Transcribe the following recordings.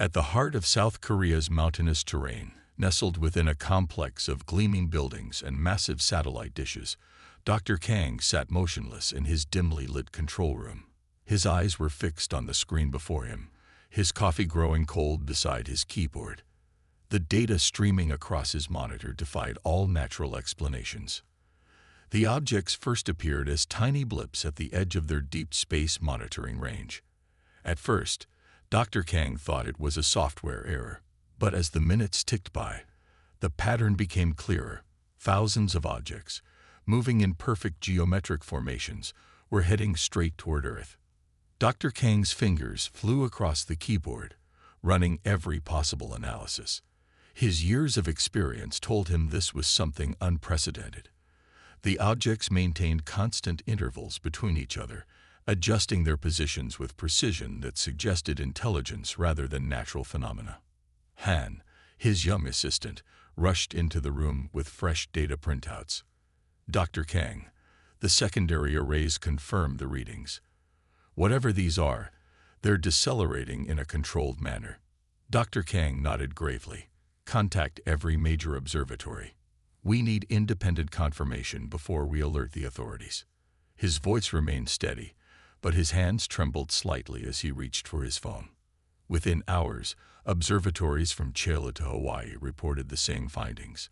At the heart of South Korea's mountainous terrain, nestled within a complex of gleaming buildings and massive satellite dishes, Dr. Kang sat motionless in his dimly lit control room. His eyes were fixed on the screen before him, his coffee growing cold beside his keyboard. The data streaming across his monitor defied all natural explanations. The objects first appeared as tiny blips at the edge of their deep space monitoring range. At first, Dr. Kang thought it was a software error, but as the minutes ticked by, the pattern became clearer. Thousands of objects, moving in perfect geometric formations, were heading straight toward Earth. Dr. Kang's fingers flew across the keyboard, running every possible analysis. His years of experience told him this was something unprecedented. The objects maintained constant intervals between each other, adjusting their positions with precision that suggested intelligence rather than natural phenomena. Han, his young assistant, rushed into the room with fresh data printouts. Dr. Kang, the secondary arrays confirmed the readings. Whatever these are, they're decelerating in a controlled manner. Dr. Kang nodded gravely. Contact every major observatory. We need independent confirmation before we alert the authorities. His voice remained steady, but his hands trembled slightly as he reached for his phone. Within hours, observatories from Chile to Hawaii reported the same findings.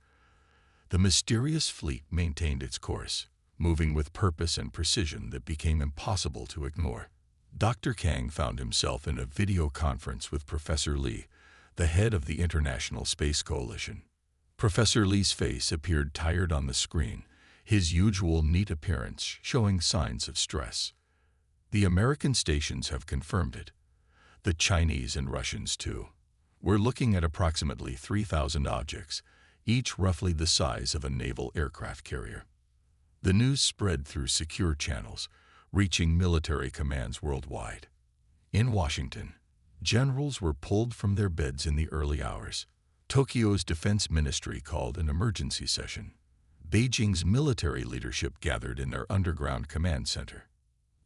The mysterious fleet maintained its course, moving with purpose and precision that became impossible to ignore. Dr. Kang found himself in a video conference with Professor Lee, the head of the International Space Coalition. Professor Lee's face appeared tired on the screen, his usual neat appearance showing signs of stress. The American stations have confirmed it. The Chinese and Russians, too. We're looking at approximately 3,000 objects, each roughly the size of a naval aircraft carrier. The news spread through secure channels, reaching military commands worldwide. In Washington, generals were pulled from their beds in the early hours. Tokyo's defense ministry called an emergency session. Beijing's military leadership gathered in their underground command center.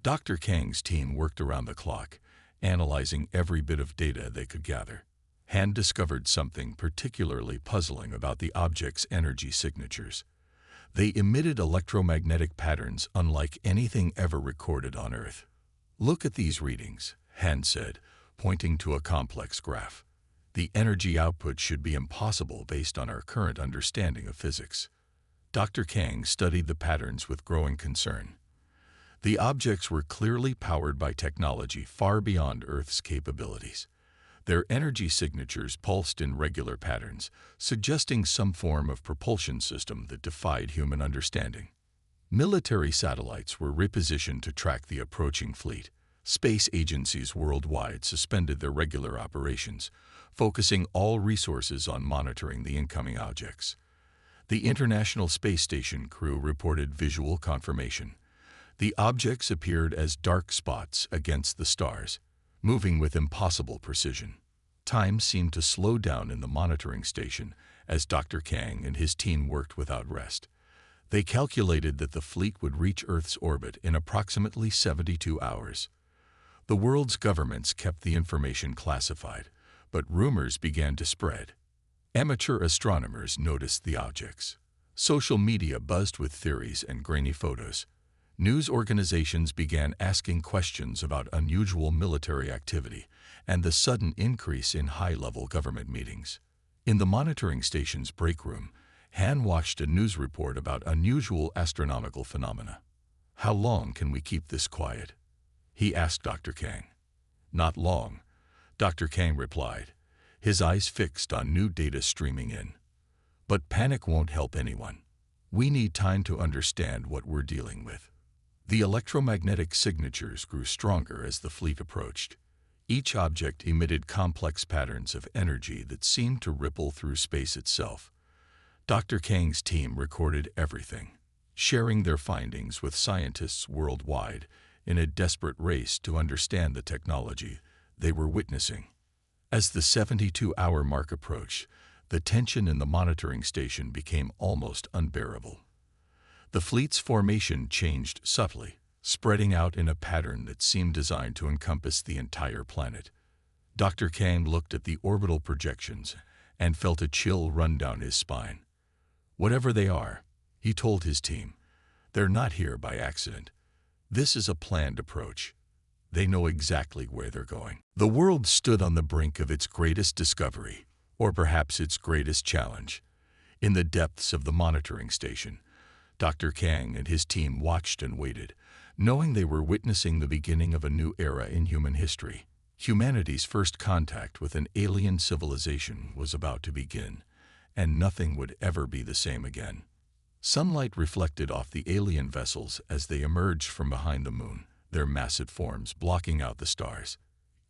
Dr. Kang's team worked around the clock, analyzing every bit of data they could gather. Han discovered something particularly puzzling about the objects' energy signatures. They emitted electromagnetic patterns unlike anything ever recorded on Earth. Look at these readings, Han said, pointing to a complex graph. The energy output should be impossible based on our current understanding of physics. Dr. Kang studied the patterns with growing concern. The objects were clearly powered by technology far beyond Earth's capabilities. Their energy signatures pulsed in regular patterns, suggesting some form of propulsion system that defied human understanding. Military satellites were repositioned to track the approaching fleet. Space agencies worldwide suspended their regular operations, focusing all resources on monitoring the incoming objects. The International Space Station crew reported visual confirmation. The objects appeared as dark spots against the stars, moving with impossible precision. Time seemed to slow down in the monitoring station as Dr. Kang and his team worked without rest. They calculated that the fleet would reach Earth's orbit in approximately 72 hours. The world's governments kept the information classified, but rumors began to spread. Amateur astronomers noticed the objects. Social media buzzed with theories and grainy photos. News organizations began asking questions about unusual military activity and the sudden increase in high-level government meetings. In the monitoring station's break room, Han watched a news report about unusual astronomical phenomena. "How long can we keep this quiet?" he asked Dr. Kang. "Not long," Dr. Kang replied, his eyes fixed on new data streaming in. "But panic won't help anyone. We need time to understand what we're dealing with." The electromagnetic signatures grew stronger as the fleet approached. Each object emitted complex patterns of energy that seemed to ripple through space itself. Dr. Kang's team recorded everything, sharing their findings with scientists worldwide in a desperate race to understand the technology they were witnessing. As the 72-hour mark approached, the tension in the monitoring station became almost unbearable. The fleet's formation changed subtly, spreading out in a pattern that seemed designed to encompass the entire planet. Dr. Kang looked at the orbital projections and felt a chill run down his spine. Whatever they are, he told his team, they're not here by accident. This is a planned approach. They know exactly where they're going. The world stood on the brink of its greatest discovery, or perhaps its greatest challenge. In the depths of the monitoring station, Dr. Kang and his team watched and waited, knowing they were witnessing the beginning of a new era in human history. Humanity's first contact with an alien civilization was about to begin, and nothing would ever be the same again. Sunlight reflected off the alien vessels as they emerged from behind the moon, their massive forms blocking out the stars.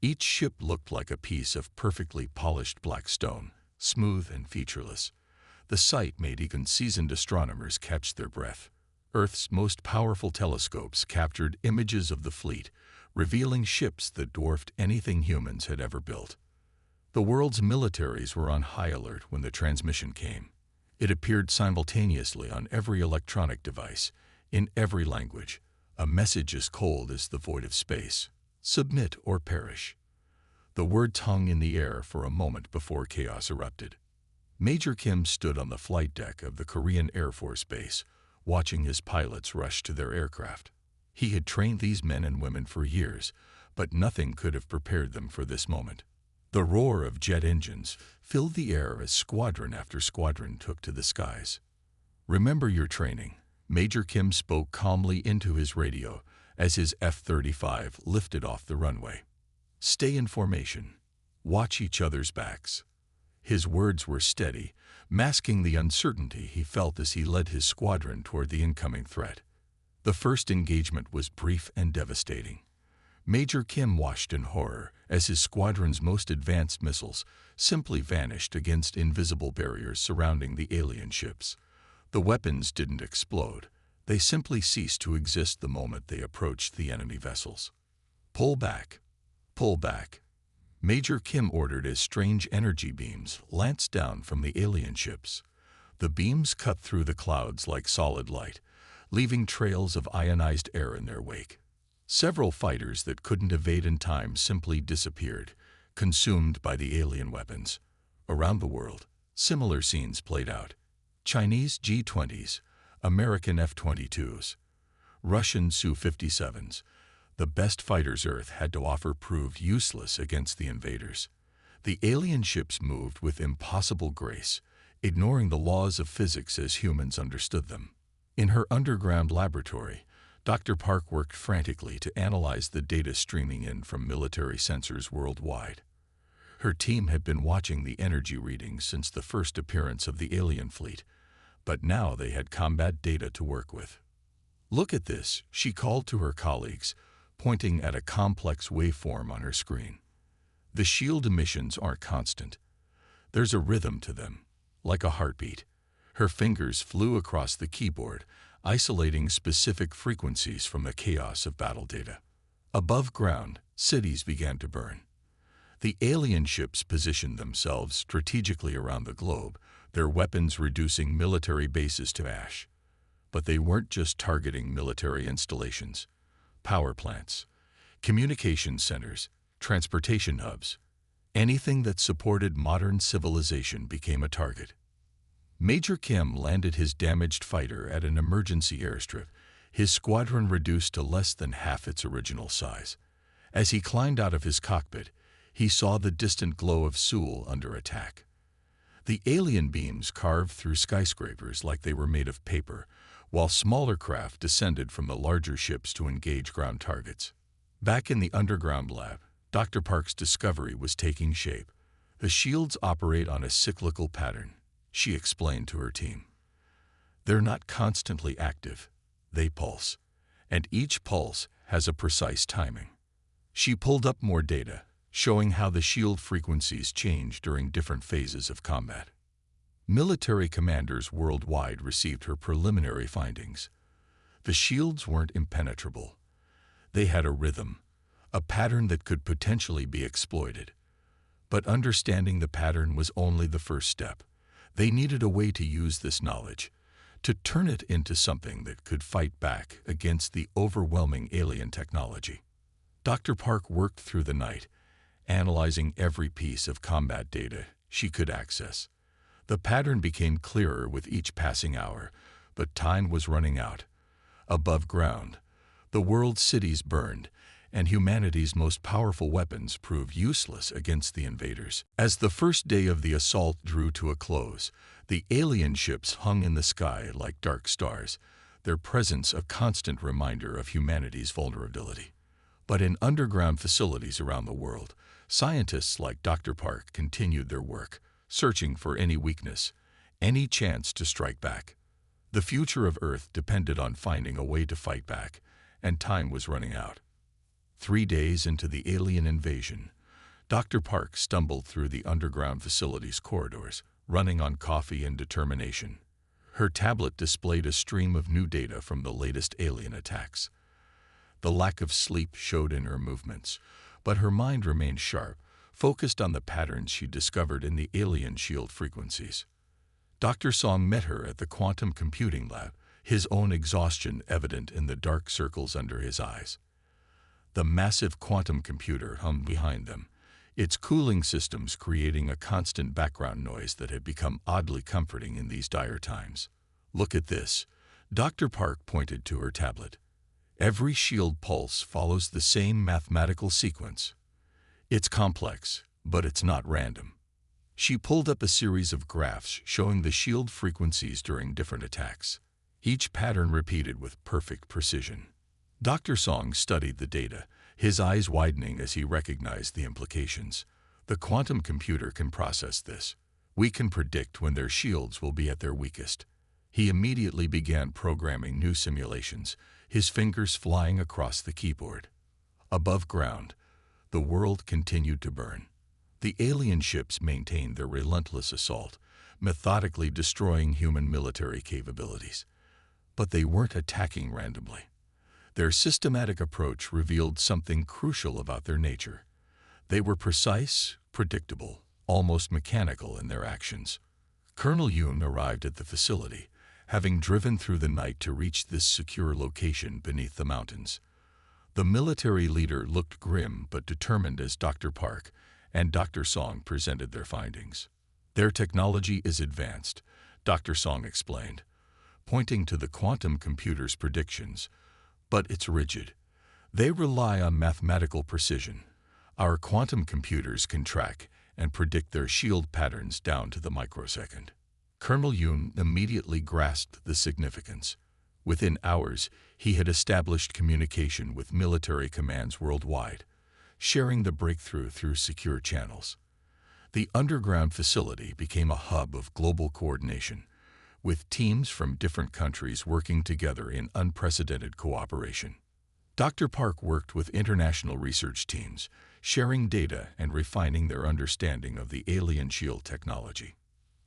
Each ship looked like a piece of perfectly polished black stone, smooth and featureless. The sight made even seasoned astronomers catch their breath. Earth's most powerful telescopes captured images of the fleet, revealing ships that dwarfed anything humans had ever built. The world's militaries were on high alert when the transmission came. It appeared simultaneously on every electronic device, in every language, a message as cold as the void of space. Submit or perish. The words hung in the air for a moment before chaos erupted. Major Kim stood on the flight deck of the Korean Air Force Base, watching his pilots rush to their aircraft. He had trained these men and women for years, but nothing could have prepared them for this moment. The roar of jet engines filled the air as squadron after squadron took to the skies. Remember your training, Major Kim spoke calmly into his radio as his F-35 lifted off the runway. Stay in formation. Watch each other's backs. His words were steady, masking the uncertainty he felt as he led his squadron toward the incoming threat. The first engagement was brief and devastating. Major Kim watched in horror as his squadron's most advanced missiles simply vanished against invisible barriers surrounding the alien ships. The weapons didn't explode. They simply ceased to exist the moment they approached the enemy vessels. Pull back. Pull back. Major Kim ordered as strange energy beams lanced down from the alien ships. The beams cut through the clouds like solid light, leaving trails of ionized air in their wake. Several fighters that couldn't evade in time simply disappeared, consumed by the alien weapons. Around the world, similar scenes played out. Chinese G-20s, American F-22s, Russian Su-57s. The best fighters Earth had to offer proved useless against the invaders. The alien ships moved with impossible grace, ignoring the laws of physics as humans understood them. In her underground laboratory, Dr. Park worked frantically to analyze the data streaming in from military sensors worldwide. Her team had been watching the energy readings since the first appearance of the alien fleet, but now they had combat data to work with. Look at this, she called to her colleagues, pointing at a complex waveform on her screen. The shield emissions aren't constant. There's a rhythm to them, like a heartbeat. Her fingers flew across the keyboard, isolating specific frequencies from the chaos of battle data. Above ground, cities began to burn. The alien ships positioned themselves strategically around the globe, their weapons reducing military bases to ash. But they weren't just targeting military installations. Power plants, communication centers, transportation hubs. Anything that supported modern civilization became a target. Major Kim landed his damaged fighter at an emergency airstrip, his squadron reduced to less than half its original size. As he climbed out of his cockpit, he saw the distant glow of Seoul under attack. The alien beams carved through skyscrapers like they were made of paper, while smaller craft descended from the larger ships to engage ground targets. Back in the underground lab, Dr. Park's discovery was taking shape. The shields operate on a cyclical pattern, she explained to her team. They're not constantly active, they pulse, and each pulse has a precise timing. She pulled up more data, showing how the shield frequencies change during different phases of combat. Military commanders worldwide received her preliminary findings. The shields weren't impenetrable. They had a rhythm, a pattern that could potentially be exploited. But understanding the pattern was only the first step. They needed a way to use this knowledge, to turn it into something that could fight back against the overwhelming alien technology. Dr. Park worked through the night, analyzing every piece of combat data she could access. The pattern became clearer with each passing hour, but time was running out. Above ground, the world's cities burned, and humanity's most powerful weapons proved useless against the invaders. As the first day of the assault drew to a close, the alien ships hung in the sky like dark stars, their presence a constant reminder of humanity's vulnerability. But in underground facilities around the world, scientists like Dr. Park continued their work, searching for any weakness, any chance to strike back. The future of Earth depended on finding a way to fight back, and time was running out. 3 days into the alien invasion, Dr. Park stumbled through the underground facility's corridors, running on coffee and determination. Her tablet displayed a stream of new data from the latest alien attacks. The lack of sleep showed in her movements, but her mind remained sharp, focused on the patterns she discovered in the alien shield frequencies. Dr. Song met her at the quantum computing lab, his own exhaustion evident in the dark circles under his eyes. The massive quantum computer hummed behind them, its cooling systems creating a constant background noise that had become oddly comforting in these dire times. "Look at this," Dr. Park pointed to her tablet. "Every shield pulse follows the same mathematical sequence. It's complex, but it's not random." She pulled up a series of graphs showing the shield frequencies during different attacks, each pattern repeated with perfect precision. Dr. Song studied the data, his eyes widening as he recognized the implications. The quantum computer can process this. We can predict when their shields will be at their weakest. He immediately began programming new simulations, his fingers flying across the keyboard. Above ground, the world continued to burn. The alien ships maintained their relentless assault, methodically destroying human military capabilities. But they weren't attacking randomly. Their systematic approach revealed something crucial about their nature. They were precise, predictable, almost mechanical in their actions. Colonel Yoon arrived at the facility, having driven through the night to reach this secure location beneath the mountains. The military leader looked grim but determined as Dr. Park and Dr. Song presented their findings. "Their technology is advanced," Dr. Song explained, pointing to the quantum computer's predictions, "but it's rigid. They rely on mathematical precision. Our quantum computers can track and predict their shield patterns down to the microsecond." Colonel Yoon immediately grasped the significance. Within hours, he had established communication with military commands worldwide, sharing the breakthrough through secure channels. The underground facility became a hub of global coordination, with teams from different countries working together in unprecedented cooperation. Dr. Park worked with international research teams, sharing data and refining their understanding of the alien shield technology.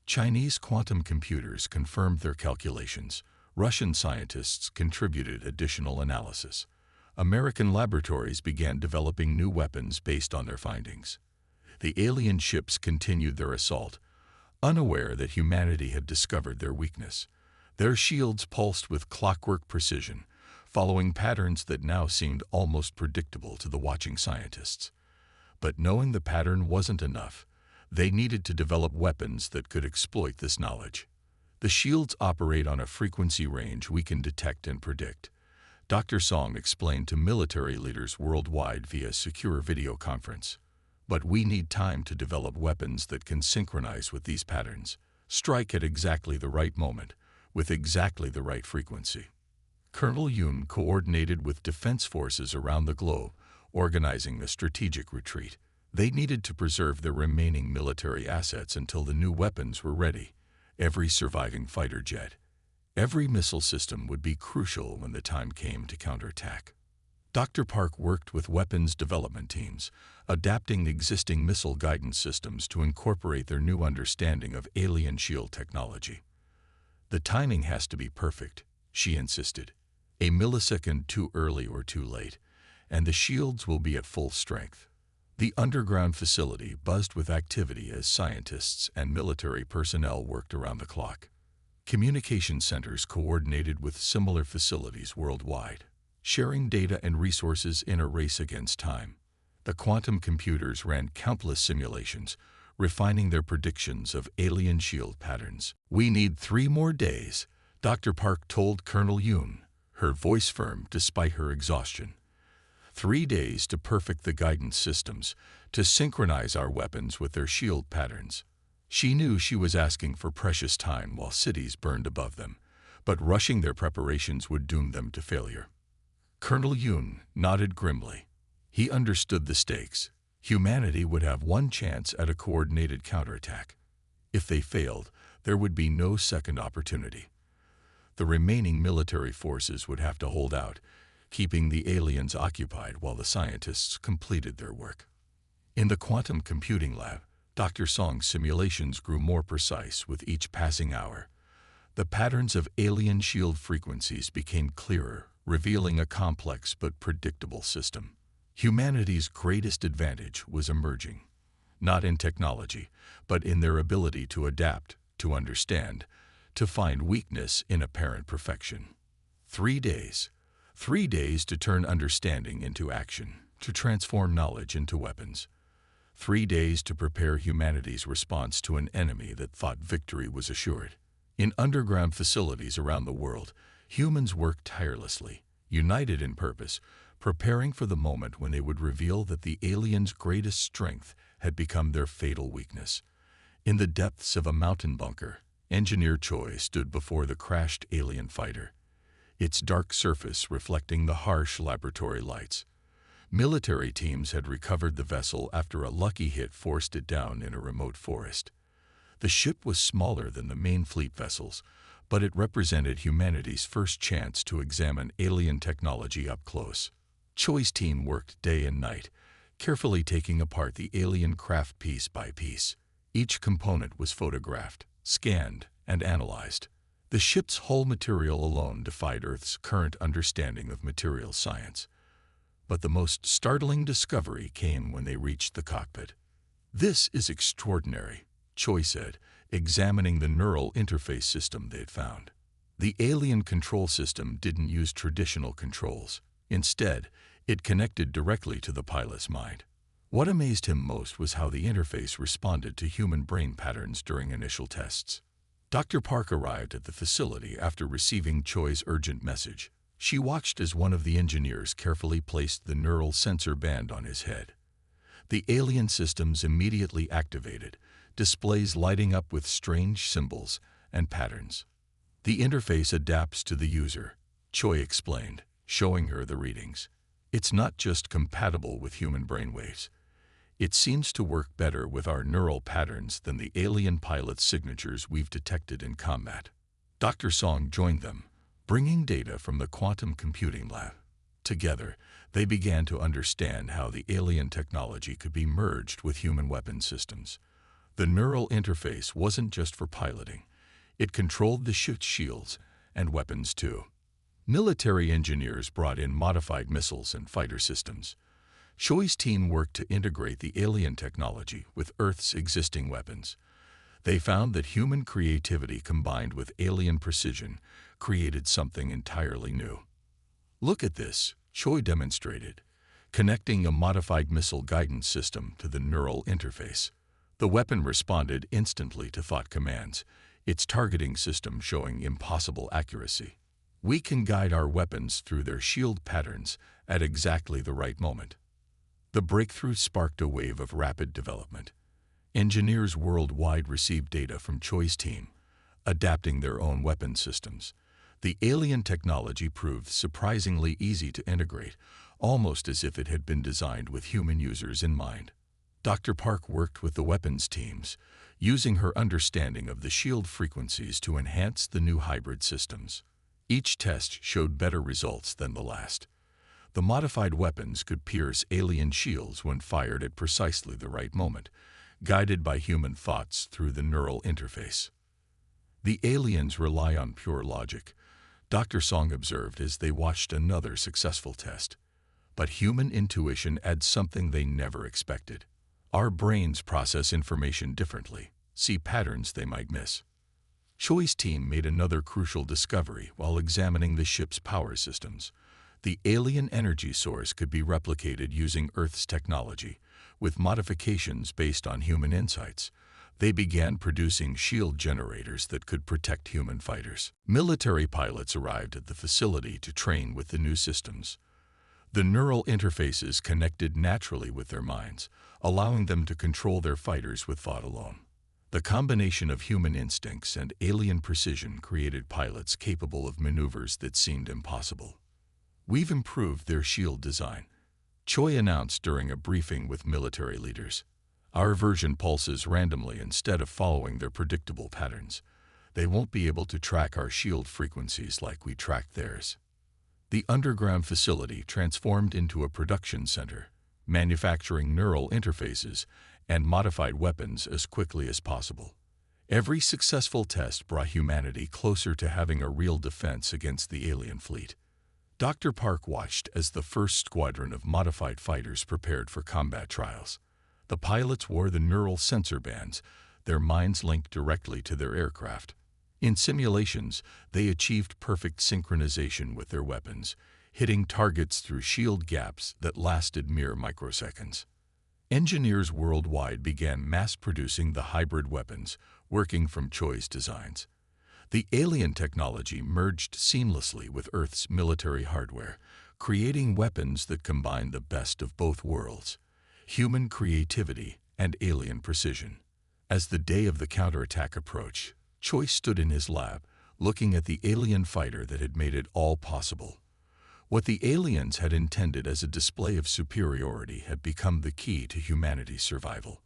Chinese quantum computers confirmed their calculations. Russian scientists contributed additional analysis. American laboratories began developing new weapons based on their findings. The alien ships continued their assault, unaware that humanity had discovered their weakness. Their shields pulsed with clockwork precision, following patterns that now seemed almost predictable to the watching scientists. But knowing the pattern wasn't enough. They needed to develop weapons that could exploit this knowledge. "The shields operate on a frequency range we can detect and predict," Dr. Song explained to military leaders worldwide via secure video conference. "But we need time to develop weapons that can synchronize with these patterns, strike at exactly the right moment, with exactly the right frequency." Colonel Yoon coordinated with defense forces around the globe, organizing a strategic retreat. They needed to preserve their remaining military assets until the new weapons were ready. Every surviving fighter jet, every missile system would be crucial when the time came to counterattack. Dr. Park worked with weapons development teams, adapting existing missile guidance systems to incorporate their new understanding of alien shield technology. "The timing has to be perfect," she insisted. "A millisecond too early or too late, and the shields will be at full strength." The underground facility buzzed with activity as scientists and military personnel worked around the clock. Communication centers coordinated with similar facilities worldwide, sharing data and resources in a race against time. The quantum computers ran countless simulations, refining their predictions of alien shield patterns. "We need 3 more days," Dr. Park told Colonel Yoon, her voice firm despite her exhaustion. 3 days to perfect the guidance systems, to synchronize our weapons with their shield patterns. She knew she was asking for precious time while cities burned above them, but rushing their preparations would doom them to failure. Colonel Yoon nodded grimly. He understood the stakes. Humanity would have one chance at a coordinated counterattack. If they failed, there would be no second opportunity. The remaining military forces would have to hold out, keeping the aliens occupied while the scientists completed their work. In the quantum computing lab, Dr. Song's simulations grew more precise with each passing hour. The patterns of alien shield frequencies became clearer, revealing a complex but predictable system. Humanity's greatest advantage was emerging, not in technology, but in their ability to adapt, to understand, to find weakness in apparent perfection. 3 days. 3 days to turn understanding into action, to transform knowledge into weapons. 3 days to prepare humanity's response to an enemy that thought victory was assured. In underground facilities around the world, humans worked tirelessly, united in purpose, preparing for the moment when they would reveal that the aliens' greatest strength had become their fatal weakness. In the depths of a mountain bunker, Engineer Choi stood before the crashed alien fighter, its dark surface reflecting the harsh laboratory lights. Military teams had recovered the vessel after a lucky hit forced it down in a remote forest. The ship was smaller than the main fleet vessels, but it represented humanity's first chance to examine alien technology up close. Choi's team worked day and night, carefully taking apart the alien craft piece by piece. Each component was photographed, scanned, and analyzed. The ship's hull material alone defied Earth's current understanding of material science. But the most startling discovery came when they reached the cockpit. "This is extraordinary," Choi said, examining the neural interface system they had found. The alien control system didn't use traditional controls. Instead, it connected directly to the pilot's mind. What amazed him most was how the interface responded to human brain patterns during initial tests. Dr. Park arrived at the facility after receiving Choi's urgent message. She watched as one of the engineers carefully placed the neural sensor band on his head. The alien systems immediately activated, displays lighting up with strange symbols and patterns. "The interface adapts to the user," Choi explained, showing her the readings. "It's not just compatible with human brainwaves. It seems to work better with our neural patterns than the alien pilot's signatures we've detected in combat." Dr. Song joined them, bringing data from the quantum computing lab. Together, they began to understand how the alien technology could be merged with human weapon systems. The neural interface wasn't just for piloting. It controlled the ship's shields and weapons too. Military engineers brought in modified missiles and fighter systems. Choi's team worked to integrate the alien technology with Earth's existing weapons. They found that human creativity combined with alien precision created something entirely new. "Look at this," Choi demonstrated, connecting a modified missile guidance system to the neural interface. The weapon responded instantly to thought commands, its targeting system showing impossible accuracy. "We can guide our weapons through their shield patterns at exactly the right moment." The breakthrough sparked a wave of rapid development. Engineers worldwide received data from Choi's team, adapting their own weapon systems. The alien technology proved surprisingly easy to integrate, almost as if it had been designed with human users in mind. Dr. Park worked with the weapons teams, using her understanding of the shield frequencies to enhance the new hybrid systems. Each test showed better results than the last. The modified weapons could pierce alien shields when fired at precisely the right moment, guided by human thoughts through the neural interface. "The aliens rely on pure logic," Dr. Song observed as they watched another successful test. "But human intuition adds something they never expected. Our brains process information differently, see patterns they might miss." Choi's team made another crucial discovery while examining the ship's power systems. The alien energy source could be replicated using Earth's technology, with modifications based on human insights. They began producing shield generators that could protect human fighters. Military pilots arrived at the facility to train with the new systems. The neural interfaces connected naturally with their minds, allowing them to control their fighters with thought alone. The combination of human instincts and alien precision created pilots capable of maneuvers that seemed impossible. "We've improved their shield design," Choi announced during a briefing with military leaders. "Our version pulses randomly instead of following their predictable patterns. They won't be able to track our shield frequencies like we tracked theirs." The underground facility transformed into a production center, manufacturing neural interfaces and modified weapons as quickly as possible. Every successful test brought humanity closer to having a real defense against the alien fleet. Dr. Park watched as the first squadron of modified fighters prepared for combat trials. The pilots wore the neural sensor bands, their minds linked directly to their aircraft. In simulations, they achieved perfect synchronization with their weapons, hitting targets through shield gaps that lasted mere microseconds. Engineers worldwide began mass-producing the hybrid weapons, working from Choi's designs. The alien technology merged seamlessly with Earth's military hardware, creating weapons that combined the best of both worlds: human creativity and alien precision. As the day of the counterattack approached, Choi stood in his lab, looking at the alien fighter that had made it all possible. What the aliens had intended as a display of superiority had become the key to humanity's survival.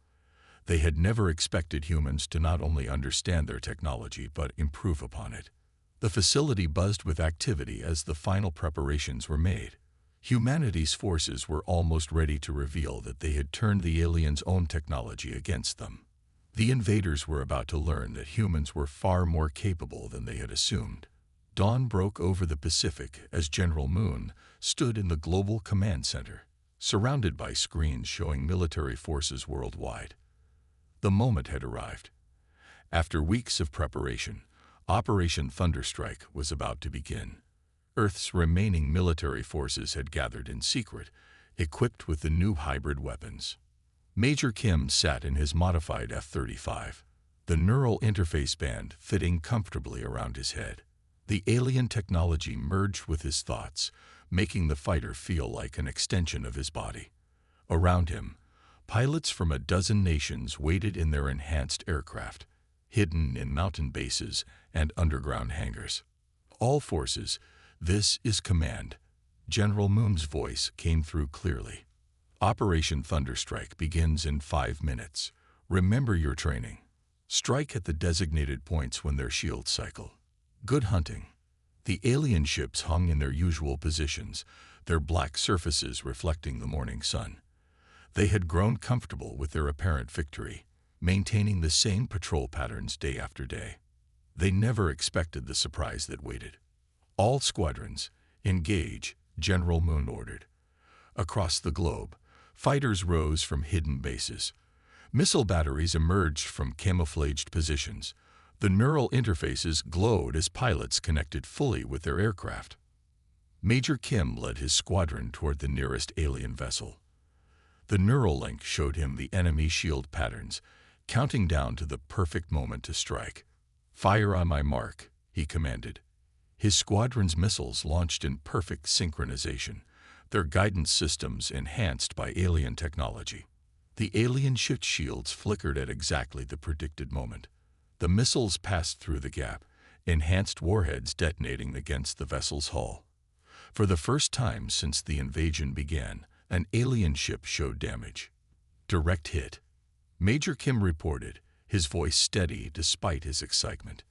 They had never expected humans to not only understand their technology but improve upon it. The facility buzzed with activity as the final preparations were made. Humanity's forces were almost ready to reveal that they had turned the aliens' own technology against them. The invaders were about to learn that humans were far more capable than they had assumed. Dawn broke over the Pacific as General Moon stood in the Global Command Center, surrounded by screens showing military forces worldwide. The moment had arrived. After weeks of preparation, Operation Thunderstrike was about to begin. Earth's remaining military forces had gathered in secret, equipped with the new hybrid weapons. Major Kim sat in his modified F-35, the neural interface band fitting comfortably around his head. The alien technology merged with his thoughts, making the fighter feel like an extension of his body. Around him, pilots from a dozen nations waited in their enhanced aircraft, hidden in mountain bases and underground hangars. "All forces, this is command." General Moon's voice came through clearly. "Operation Thunderstrike begins in 5 minutes. Remember your training. Strike at the designated points when their shields cycle. Good hunting." The alien ships hung in their usual positions, their black surfaces reflecting the morning sun. They had grown comfortable with their apparent victory, maintaining the same patrol patterns day after day. They never expected the surprise that waited. "All squadrons, engage," General Moon ordered. Across the globe, fighters rose from hidden bases. Missile batteries emerged from camouflaged positions. The neural interfaces glowed as pilots connected fully with their aircraft. Major Kim led his squadron toward the nearest alien vessel. The neural link showed him the enemy shield patterns, counting down to the perfect moment to strike. "Fire on my mark," he commanded. His squadron's missiles launched in perfect synchronization, their guidance systems enhanced by alien technology. The alien ship shields flickered at exactly the predicted moment. The missiles passed through the gap, enhanced warheads detonating against the vessel's hull. For the first time since the invasion began, an alien ship showed damage. "Direct hit," Major Kim reported, his voice steady despite his excitement.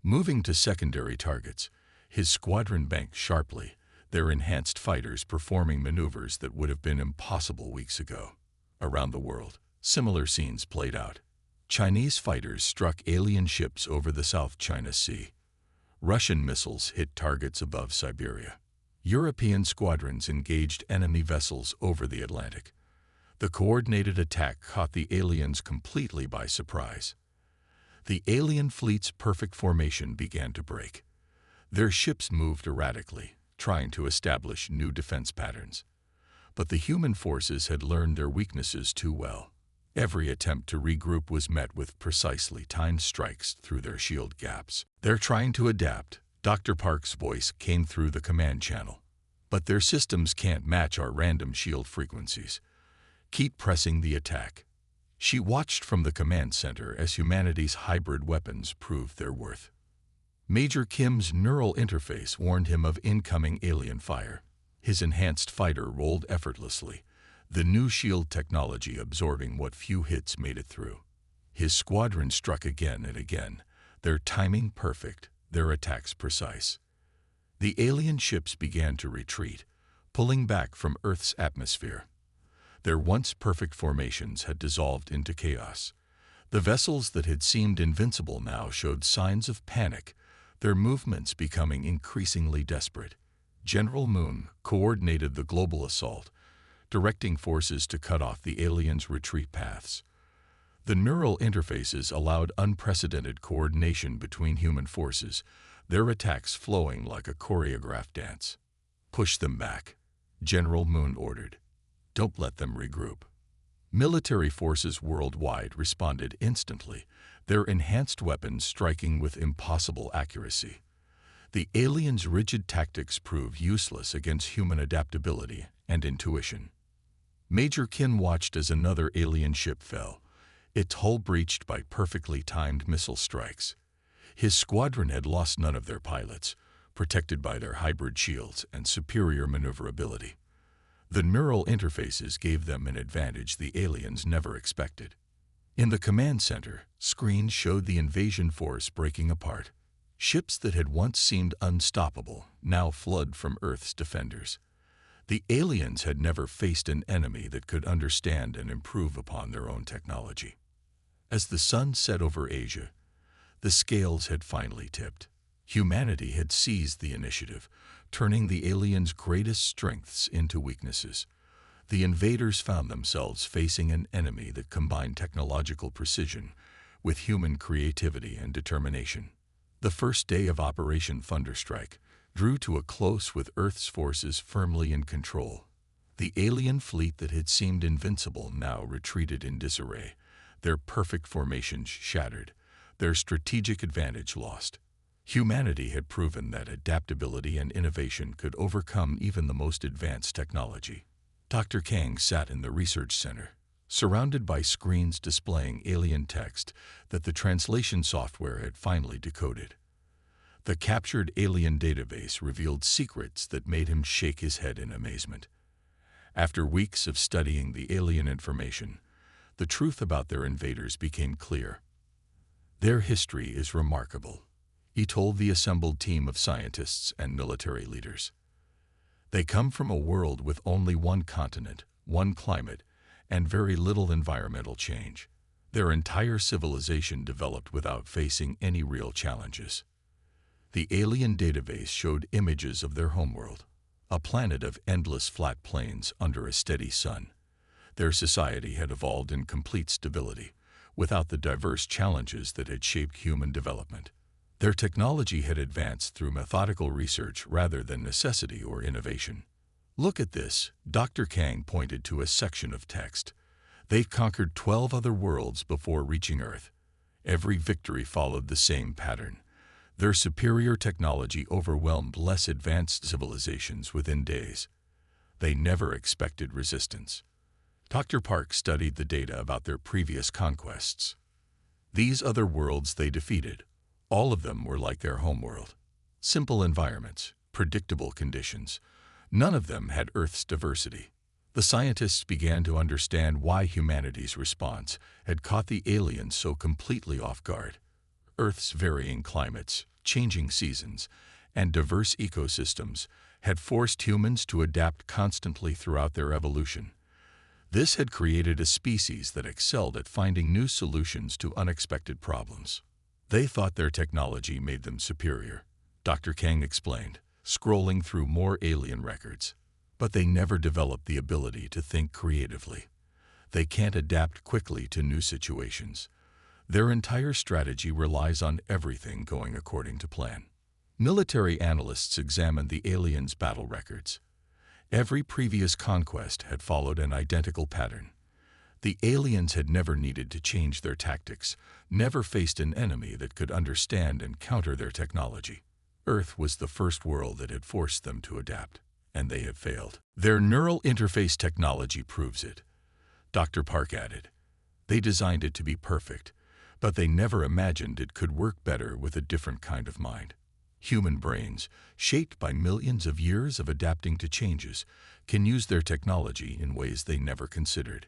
Moving to secondary targets, his squadron banked sharply, their enhanced fighters performing maneuvers that would have been impossible weeks ago. Around the world, similar scenes played out. Chinese fighters struck alien ships over the South China Sea. Russian missiles hit targets above Siberia. European squadrons engaged enemy vessels over the Atlantic. The coordinated attack caught the aliens completely by surprise. The alien fleet's perfect formation began to break. Their ships moved erratically, trying to establish new defense patterns. But the human forces had learned their weaknesses too well. Every attempt to regroup was met with precisely timed strikes through their shield gaps. "They're trying to adapt," Dr. Park's voice came through the command channel. "But their systems can't match our random shield frequencies. Keep pressing the attack." She watched from the command center as humanity's hybrid weapons proved their worth. Major Kim's neural interface warned him of incoming alien fire. His enhanced fighter rolled effortlessly, the new shield technology absorbing what few hits made it through. His squadron struck again and again, their timing perfect, their attacks precise. The alien ships began to retreat, pulling back from Earth's atmosphere. Their once perfect formations had dissolved into chaos. The vessels that had seemed invincible now showed signs of panic, their movements becoming increasingly desperate. General Moon coordinated the global assault, directing forces to cut off the aliens' retreat paths. The neural interfaces allowed unprecedented coordination between human forces, their attacks flowing like a choreographed dance. "Push them back," General Moon ordered. "Don't let them regroup." Military forces worldwide responded instantly, their enhanced weapons striking with impossible accuracy. The aliens' rigid tactics proved useless against human adaptability and intuition. Major Kim watched as another alien ship fell, its hull breached by perfectly timed missile strikes. His squadron had lost none of their pilots, protected by their hybrid shields and superior maneuverability. The neural interfaces gave them an advantage the aliens never expected. In the command center, screens showed the invasion force breaking apart. Ships that had once seemed unstoppable now fled from Earth's defenders. The aliens had never faced an enemy that could understand and improve upon their own technology. As the sun set over Asia, the scales had finally tipped. Humanity had seized the initiative, turning the aliens' greatest strengths into weaknesses. The invaders found themselves facing an enemy that combined technological precision with human creativity and determination. The first day of Operation Thunderstrike drew to a close with Earth's forces firmly in control. The alien fleet that had seemed invincible now retreated in disarray, their perfect formations shattered, their strategic advantage lost. Humanity had proven that adaptability and innovation could overcome even the most advanced technology. Dr. Kang sat in the research center, surrounded by screens displaying alien text that the translation software had finally decoded. The captured alien database revealed secrets that made him shake his head in amazement. After weeks of studying the alien information, the truth about their invaders became clear. "Their history is remarkable," he told the assembled team of scientists and military leaders. "They come from a world with only one continent, one climate, and very little environmental change. Their entire civilization developed without facing any real challenges." The alien database showed images of their homeworld, a planet of endless flat plains under a steady sun. Their society had evolved in complete stability, without the diverse challenges that had shaped human development. Their technology had advanced through methodical research rather than necessity or innovation. "Look at this," Dr. Kang pointed to a section of text. "They've conquered 12 other worlds before reaching Earth. Every victory followed the same pattern. Their superior technology overwhelmed less advanced civilizations within days. They never expected resistance." Dr. Park studied the data about their previous conquests. These other worlds they defeated, all of them were like their homeworld. Simple environments, predictable conditions. None of them had Earth's diversity. The scientists began to understand why humanity's response had caught the aliens so completely off guard. Earth's varying climates, changing seasons, and diverse ecosystems had forced humans to adapt constantly throughout their evolution. This had created a species that excelled at finding new solutions to unexpected problems. They thought their technology made them superior, Dr. Kang explained, scrolling through more alien records. But they never developed the ability to think creatively. They can't adapt quickly to new situations. Their entire strategy relies on everything going according to plan. Military analysts examined the aliens' battle records. Every previous conquest had followed an identical pattern. The aliens had never needed to change their tactics, never faced an enemy that could understand and counter their technology. Earth was the first world that had forced them to adapt, and they had failed. Their neural interface technology proves it, Dr. Park added. They designed it to be perfect, but they never imagined it could work better with a different kind of mind. Human brains, shaped by millions of years of adapting to changes, can use their technology in ways they never considered.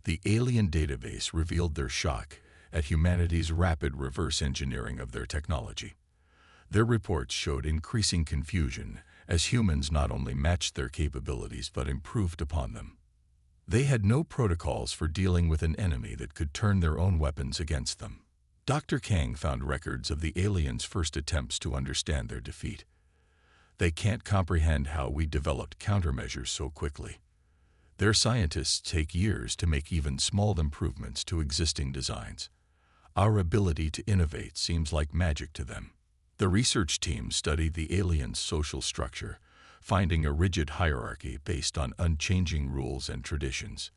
The alien database revealed their shock at humanity's rapid reverse engineering of their technology. Their reports showed increasing confusion as humans not only matched their capabilities but improved upon them. They had no protocols for dealing with an enemy that could turn their own weapons against them. Dr. Kang found records of the aliens' first attempts to understand their defeat. They can't comprehend how we developed countermeasures so quickly. Their scientists take years to make even small improvements to existing designs. Our ability to innovate seems like magic to them. The research team studied the aliens' social structure, finding a rigid hierarchy based on unchanging rules and traditions.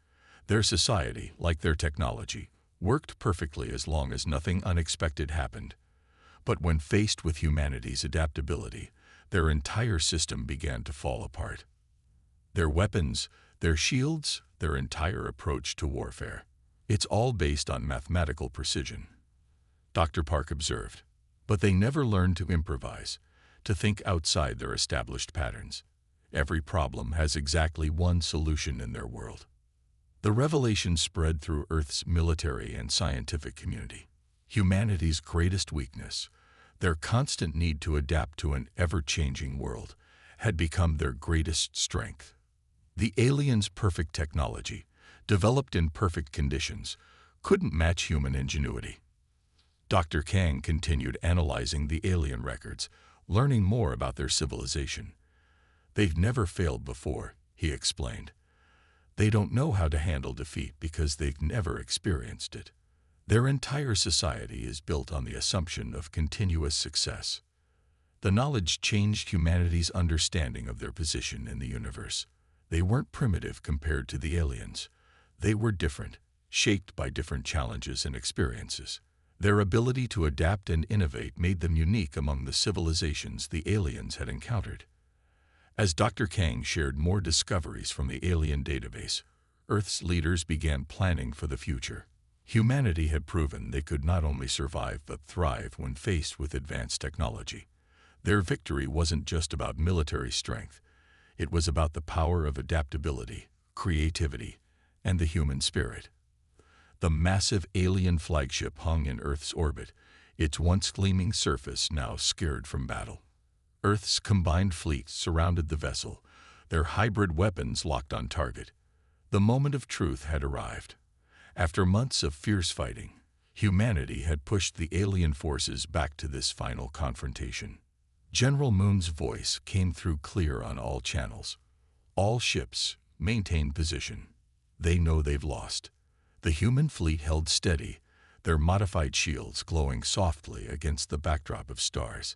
Their society, like their technology, worked perfectly as long as nothing unexpected happened. But when faced with humanity's adaptability, their entire system began to fall apart. Their weapons, their shields, their entire approach to warfare. It's all based on mathematical precision, Dr. Park observed. But they never learned to improvise, to think outside their established patterns. Every problem has exactly one solution in their world. The revelation spread through Earth's military and scientific community. Humanity's greatest weakness, their constant need to adapt to an ever-changing world, had become their greatest strength. The aliens' perfect technology, developed in perfect conditions, couldn't match human ingenuity. Dr. Kang continued analyzing the alien records, learning more about their civilization. They've never failed before, he explained. They don't know how to handle defeat because they've never experienced it. Their entire society is built on the assumption of continuous success. The knowledge changed humanity's understanding of their position in the universe. They weren't primitive compared to the aliens. They were different, shaped by different challenges and experiences. Their ability to adapt and innovate made them unique among the civilizations the aliens had encountered. As Dr. Kang shared more discoveries from the alien database, Earth's leaders began planning for the future. Humanity had proven they could not only survive but thrive when faced with advanced technology. Their victory wasn't just about military strength. It was about the power of adaptability, creativity, and the human spirit. The massive alien flagship hung in Earth's orbit, its once gleaming surface now scared from battle. Earth's combined fleet surrounded the vessel, their hybrid weapons locked on target. The moment of truth had arrived. After months of fierce fighting, humanity had pushed the alien forces back to this final confrontation. General Moon's voice came through clear on all channels. All ships, maintain position. They know they've lost. The human fleet held steady, their modified shields glowing softly against the backdrop of stars.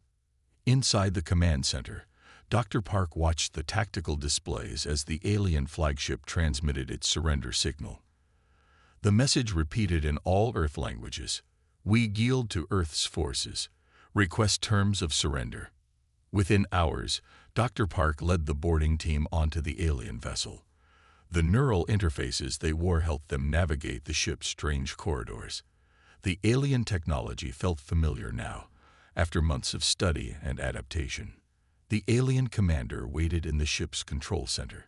Inside the command center, Dr. Park watched the tactical displays as the alien flagship transmitted its surrender signal. The message repeated in all Earth languages: "We yield to Earth's forces. Request terms of surrender." Within hours, Dr. Park led the boarding team onto the alien vessel. The neural interfaces they wore helped them navigate the ship's strange corridors. The alien technology felt familiar now, after months of study and adaptation. The alien commander waited in the ship's control center.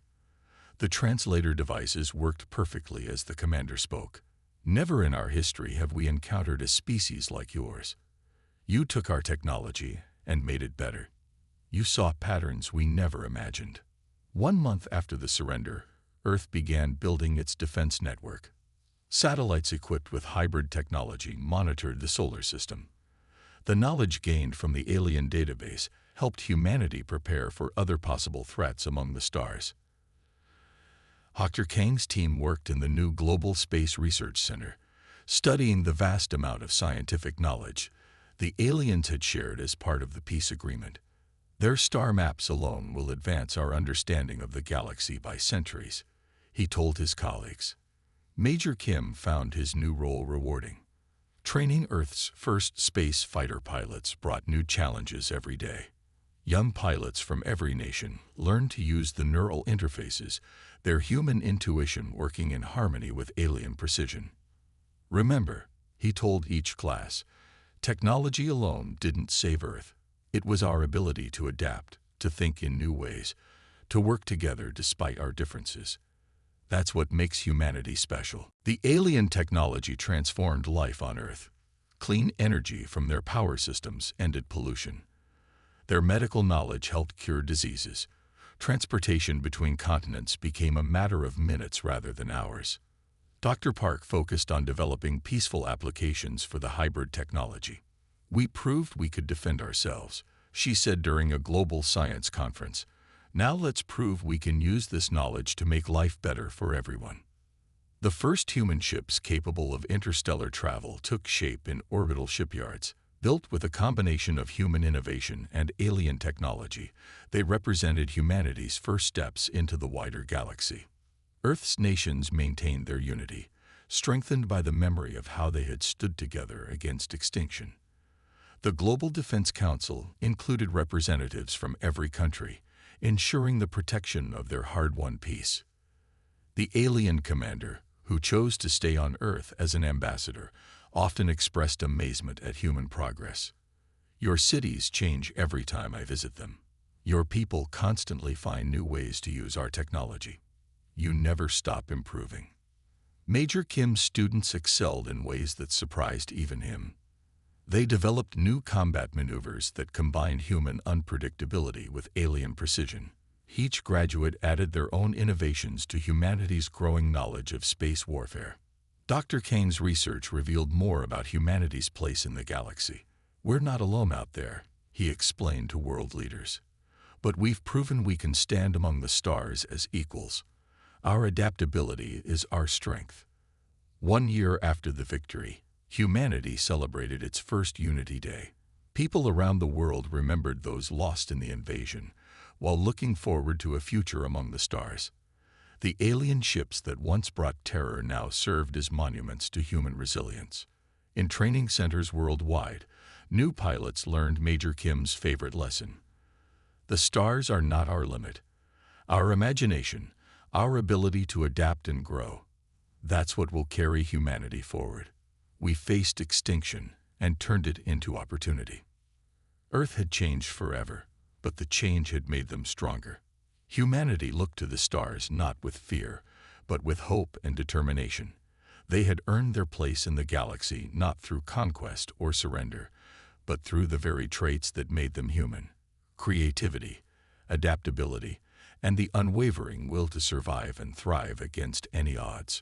The translator devices worked perfectly as the commander spoke. "Never in our history have we encountered a species like yours. You took our technology and made it better. You saw patterns we never imagined." 1 month after the surrender, Earth began building its defense network. Satellites equipped with hybrid technology monitored the solar system. The knowledge gained from the alien database helped humanity prepare for other possible threats among the stars. Dr. Kang's team worked in the new Global Space Research Center, studying the vast amount of scientific knowledge the aliens had shared as part of the peace agreement. Their star maps alone will advance our understanding of the galaxy by centuries, he told his colleagues. Major Kim found his new role rewarding. Training Earth's first space fighter pilots brought new challenges every day. Young pilots from every nation learned to use the neural interfaces, their human intuition working in harmony with alien precision. Remember, he told each class, technology alone didn't save Earth. It was our ability to adapt, to think in new ways, to work together despite our differences. That's what makes humanity special. The alien technology transformed life on Earth. Clean energy from their power systems ended pollution. Their medical knowledge helped cure diseases. Transportation between continents became a matter of minutes rather than hours. Dr. Park focused on developing peaceful applications for the hybrid technology. We proved we could defend ourselves, she said during a global science conference. Now let's prove we can use this knowledge to make life better for everyone. The first human ships capable of interstellar travel took shape in orbital shipyards. Built with a combination of human innovation and alien technology, they represented humanity's first steps into the wider galaxy. Earth's nations maintained their unity, strengthened by the memory of how they had stood together against extinction. The Global Defense Council included representatives from every country, ensuring the protection of their hard-won peace. The alien commander, who chose to stay on Earth as an ambassador, often expressed amazement at human progress. Your cities change every time I visit them. Your people constantly find new ways to use our technology. You never stop improving. Major Kim's students excelled in ways that surprised even him. They developed new combat maneuvers that combined human unpredictability with alien precision. Each graduate added their own innovations to humanity's growing knowledge of space warfare. Dr. Kang's research revealed more about humanity's place in the galaxy. We're not alone out there, he explained to world leaders. But we've proven we can stand among the stars as equals. Our adaptability is our strength. 1 year after the victory, humanity celebrated its first Unity Day. People around the world remembered those lost in the invasion, while looking forward to a future among the stars. The alien ships that once brought terror now served as monuments to human resilience. In training centers worldwide, new pilots learned Major Kim's favorite lesson. The stars are not our limit. Our imagination, our ability to adapt and grow, that's what will carry humanity forward. We faced extinction and turned it into opportunity. Earth had changed forever, but the change had made them stronger. Humanity looked to the stars not with fear, but with hope and determination. They had earned their place in the galaxy not through conquest or surrender, but through the very traits that made them human: creativity, adaptability, and the unwavering will to survive and thrive against any odds.